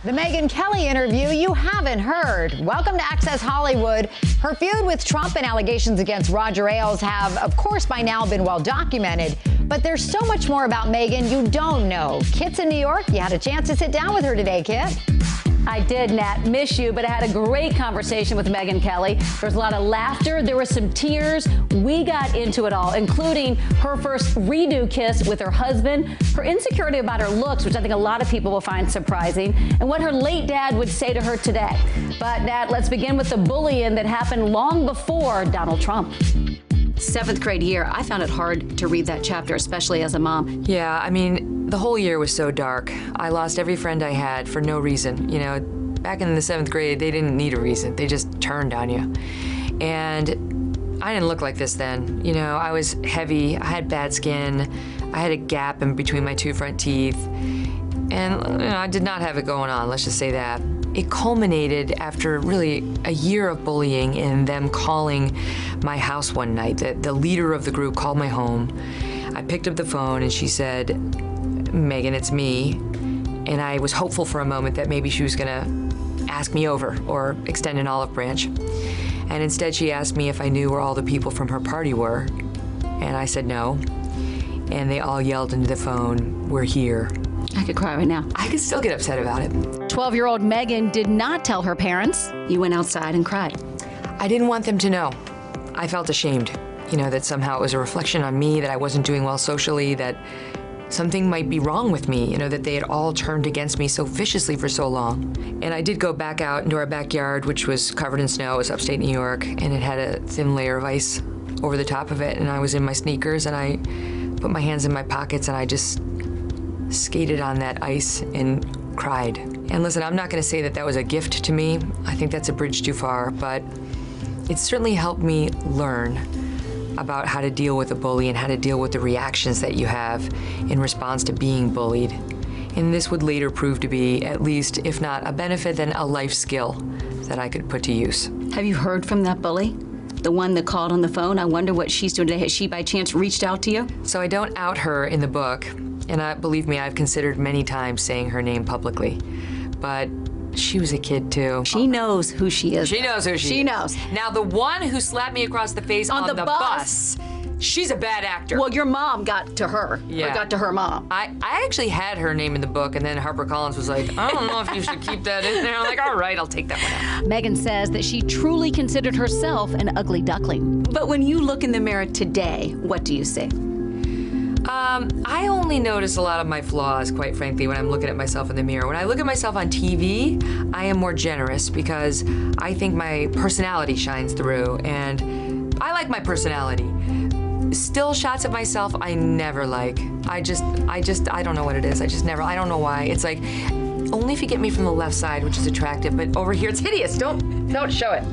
The Megyn Kelly interview you haven't heard. Welcome to Access Hollywood. Her feud with Trump and allegations against Roger Ailes have, of course, by now been well documented. But there's so much more about Megyn you don't know. Kit's in New York. You had a chance to sit down with her today, Kit. I did, Nat. Miss you, but I had a great conversation with Megyn Kelly. There was a lot of laughter. There were some tears. We got into it all, including her first redo kiss with her husband, her insecurity about her looks, which I think a lot of people will find surprising, and what her late dad would say to her today. But, Nat, let's begin with the bullying that happened long before Donald Trump. 7th grade year, I found it hard to read that chapter, especially as a mom. Yeah, I mean, the whole year was so dark. I lost every friend I had for no reason. You know, back in the 7th grade, they didn't need a reason. They just turned on you. And I didn't look like this then. You know, I was heavy, I had bad skin, I had a gap in between my 2 front teeth, and you know, I did not have it going on, let's just say that. It culminated after really a year of bullying and them calling my house one night. The leader of the group called my home. I picked up the phone and she said, "Megyn, it's me." And I was hopeful for a moment that maybe she was gonna ask me over or extend an olive branch. And instead she asked me if I knew where all the people from her party were. And I said no. And they all yelled into the phone, "We're here." I could cry right now. I could still get upset about it. 12-year-old Megyn did not tell her parents. You went outside and cried. I didn't want them to know. I felt ashamed, you know, that somehow it was a reflection on me, that I wasn't doing well socially, that something might be wrong with me, you know, that they had all turned against me so viciously for so long. And I did go back out into our backyard, which was covered in snow. It was upstate New York, and it had a thin layer of ice over the top of it. And I was in my sneakers, and I put my hands in my pockets, and I just skated on that ice and cried. And listen, I'm not gonna say that that was a gift to me. I think that's a bridge too far, but it certainly helped me learn about how to deal with a bully and how to deal with the reactions that you have in response to being bullied. And this would later prove to be, at least, if not a benefit, then a life skill that I could put to use. Have you heard from that bully? The one that called on the phone? I wonder what she's doing today. Has she by chance reached out to you? So I don't out her in the book, and believe me, I've considered many times saying her name publicly, but she was a kid too. She knows who she is. She knows who she is. She knows. Now, the one who slapped me across the face on the bus, she's a bad actor. Well, your mom got to her. Yeah. Or got to her mom. I actually had her name in the book, and then HarperCollins was like, "I don't know if you should keep that in there." I'm like, "All right, I'll take that one out." Megyn says that she truly considered herself an ugly duckling. But when you look in the mirror today, what do you see? I only notice a lot of my flaws, quite frankly, when I'm looking at myself in the mirror. When I look at myself on TV, I am more generous because I think my personality shines through, and I like my personality. Still shots of myself, I never like. I don't know what it is. I don't know why. It's like, only if you get me from the left side, which is attractive, but over here it's hideous. Don't show it.